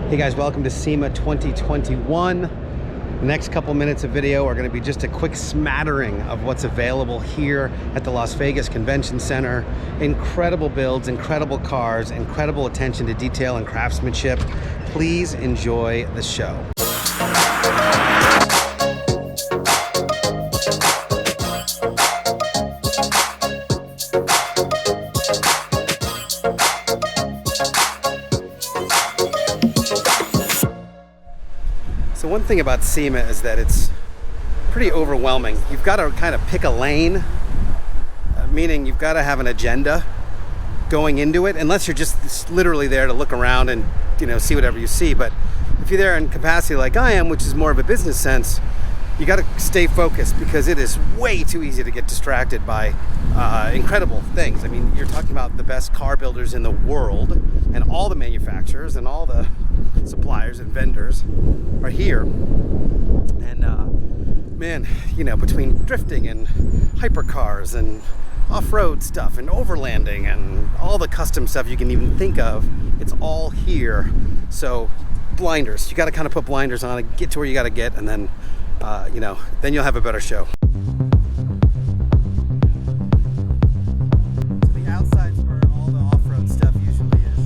Hey guys, welcome to SEMA 2021. The next couple minutes of video are going to be just a quick smattering of what's available here at the Las Vegas Convention Center. Incredible builds, incredible cars, incredible attention to detail and craftsmanship. Please enjoy the show. So one thing about SEMA is that it's pretty overwhelming. You've got to kind of pick a lane, meaning you've got to have an agenda going into it, unless you're just literally there to look around and, you know, see whatever you see. But if you're there in capacity like I am, which is more of a business sense, you got to stay focused because it is way too easy to get distracted by incredible things. I mean, you're talking about the best car builders in the world, and all the manufacturers and all the suppliers and vendors are here. And man, you know, between drifting and hypercars and off-road stuff and overlanding and all the custom stuff you can even think of, it's all here. So blinders, you got to kind of put blinders on and get to where you got to get, and then you know, then you'll have a better show. So the outside's where all the off-road stuff usually is.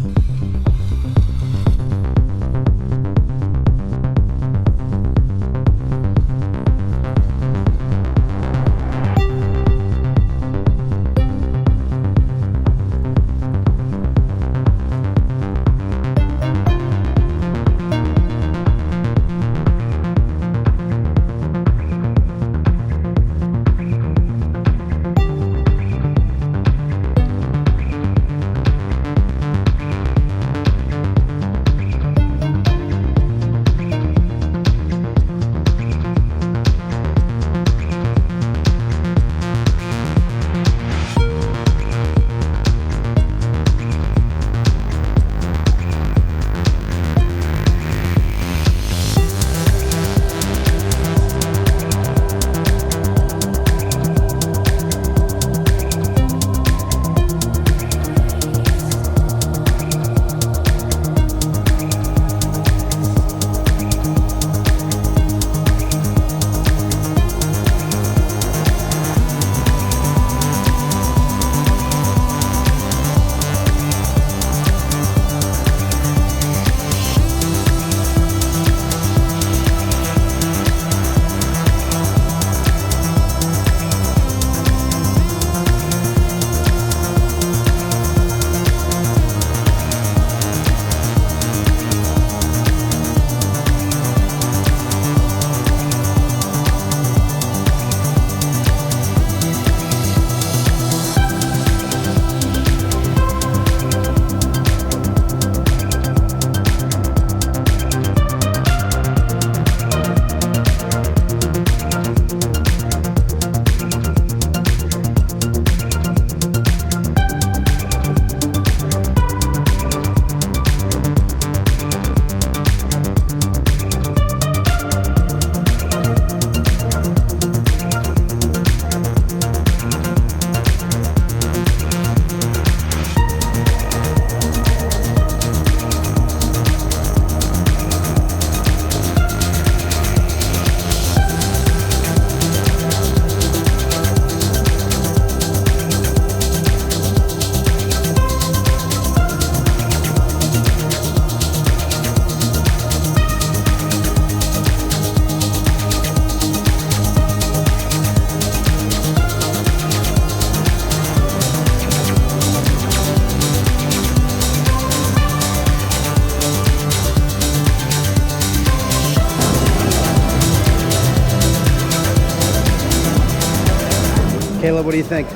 Caleb, what do you think?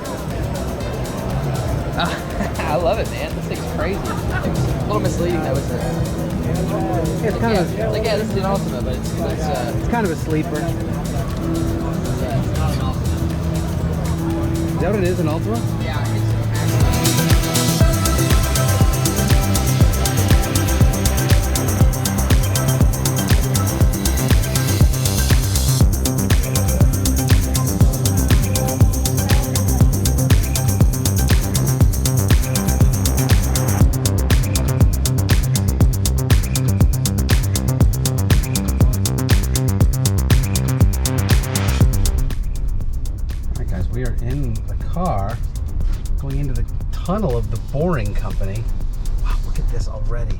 I love it, man. This thing's crazy. It's a little misleading, though, isn't it? It's kind of yeah, this is an Ultima, but it's kind of a sleeper. yeah, it's not an Ultima. Is that what it is, an Ultima? Yeah, I think so. the Boring Company. Wow, look at this already.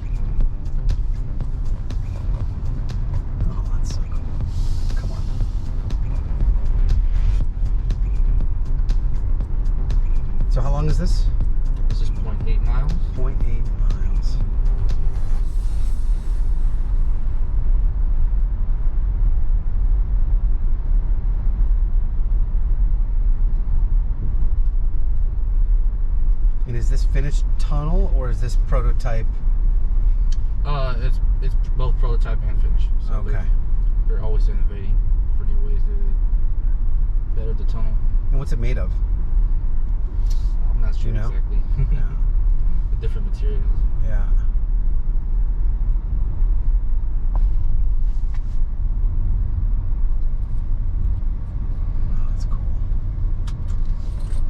Oh, that's so cool. Come on. So how long is this? This is 0.8 miles. 0.8 miles. And is this finished tunnel or is this prototype? It's both prototype and finished. So Okay. they're always innovating for new ways to better the tunnel. And what's it made of? I'm not sure You know? exactly. Yeah. The different materials. Yeah. Oh, that's cool.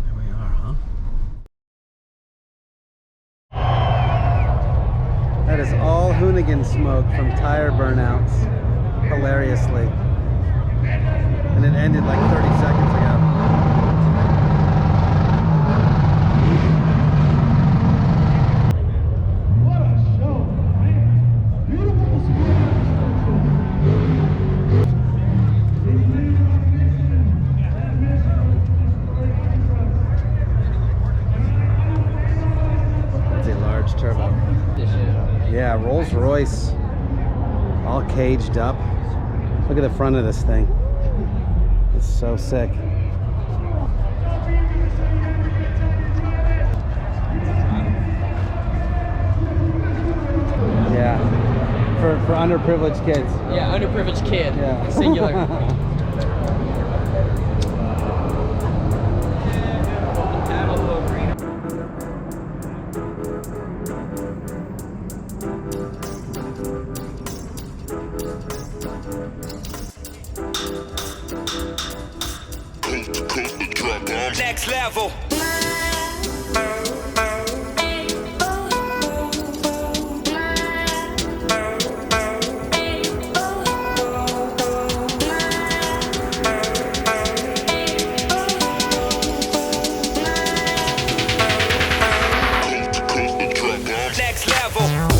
There we are, huh? That is all Hoonigan smoke from tire burnouts, hilariously. And it ended like 30 seconds ago. That's a large turbo. Yeah, Rolls Royce, all caged up. Look at the front of this thing. It's so sick. Yeah, for underprivileged kids. Yeah, underprivileged kid. Yeah. Singular. Next level. Next level.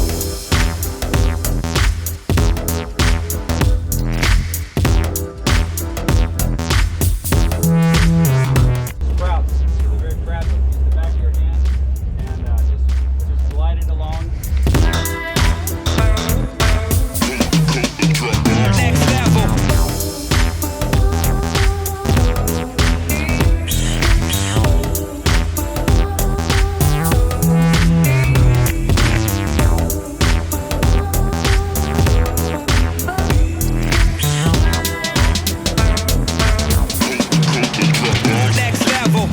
Sprouts. They're very fragile. Use the back of your hand and just glide it along. Next level. Next level.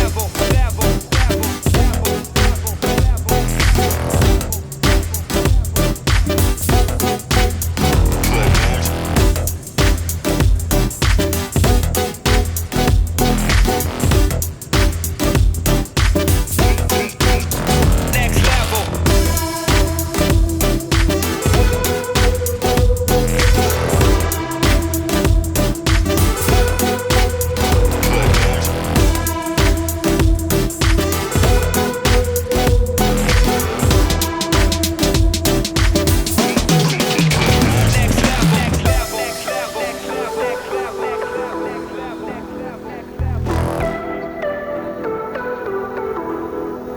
Level. Level. Level. Next level. Next level. Next level. Next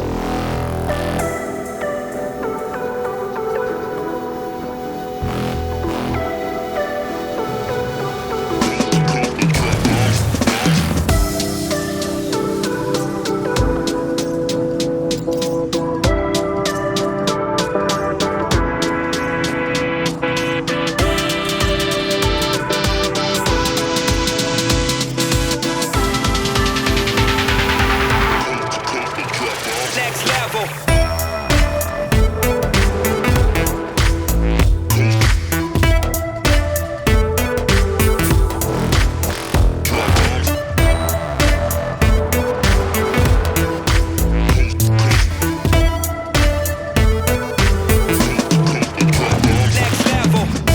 level. Next Next level. Next level.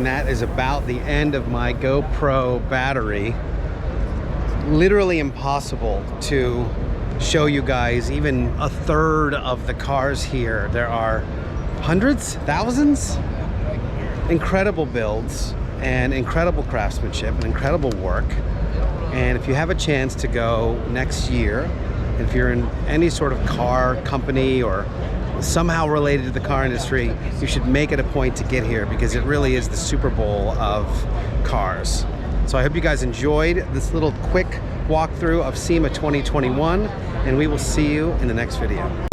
realizing that is about the end of my GoPro battery. Literally impossible to show you guys even a third of the cars here. There are hundreds, thousands. Incredible builds and incredible craftsmanship and incredible work. And if you have a chance to go next year, if you're in any sort of car company or somehow related to the car industry, you should make it a point to get here because it really is the Super Bowl of cars. So I hope you guys enjoyed this little quick walkthrough of SEMA 2021, and we will see you in the next video.